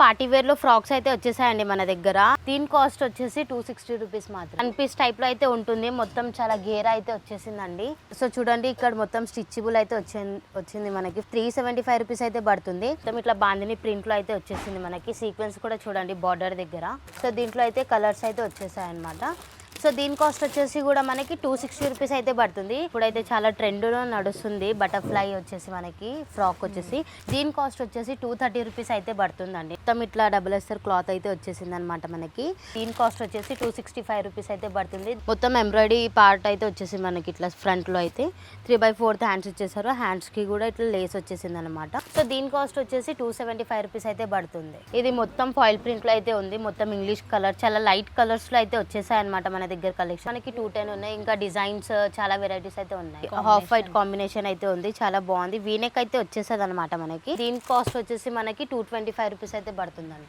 Party wear లో frocks అయితే వచ్చేసాయండి మన దగ్గర. దీని కాస్ట్ వచ్చేసి 260 రూపీస్ మాత్రం. 1 పీస్ టైప్ లో అయితే ఉంటుంది. మొత్తం చాలా గేర్ అయితే వచ్చేసిందండి. సో చూడండి, ఇక్కడ మొత్తం స్టిచబుల్ అయితే వచ్చింది మనకి. 375 రూపీస్ అయితే పడుతుంది. మొత్తం ఇట్లా బాందిని ప్రింట్ లో అయితే వచ్చేసింది మనకి. సీక్వెన్స్ కూడా చూడండి బార్డర్ దగ్గర. సో దీంట్లో అయితే కలర్స్ అయితే వచ్చేసాయి అనమాట. సో దీని కాస్ట్ వచ్చేసి కూడా మనకి 260 రూపీస్ అయితే పడుతుంది. ఇప్పుడైతే చాలా ట్రెండ్లో నడుస్తుంది బటర్ఫ్లై వచ్చేసి మనకి ఫ్రాక్ వచ్చేసి. దీని కాస్ట్ వచ్చేసి 230 రూపీస్ అయితే పడుతుందండి. మొత్తం ఇట్లా డబుల్ ఎస్టర్ క్లాత్ అయితే వచ్చేసింది అనమాట మనకి. దీని కాస్ట్ వచ్చేసి 265 రూపీస్ అయితే పడుతుంది. మొత్తం ఎంబ్రాయిడరీ పార్ట్ అయితే వచ్చేసి మనకి ఇట్లా ఫ్రంట్ లో అయితే 3/4 హ్యాండ్స్ ఇచ్చేసారు. హ్యాండ్స్ కి కూడా ఇట్లా లేస్ వచ్చేసింది అనమాట. సో దీని కాస్ట్ వచ్చేసి 275 రూపీస్ అయితే పడుతుంది. ఇది మొత్తం ఫాయిల్ ప్రింట్ లో అయితే ఉంది. మొత్తం ఇంగ్లీష్ కలర్, చాలా లైట్ కలర్స్ లో అయితే వచ్చేసాయి అనమాట మన దగ్గర కలెక్షన్. మనకి 210 ఉన్నాయి. ఇంకా డిజైన్స్ చాలా వెరైటీస్ అయితే ఉన్నాయి. హాఫ్ వైట్ కాంబినేషన్ అయితే ఉంది, చాలా బాగుంది. వీనెక్ అయితే వచ్చేసేది అనమాట మనకి. దీని కాస్ట్ వచ్చేసి మనకి 225 రూపీస్ అయితే పడుతుందండి.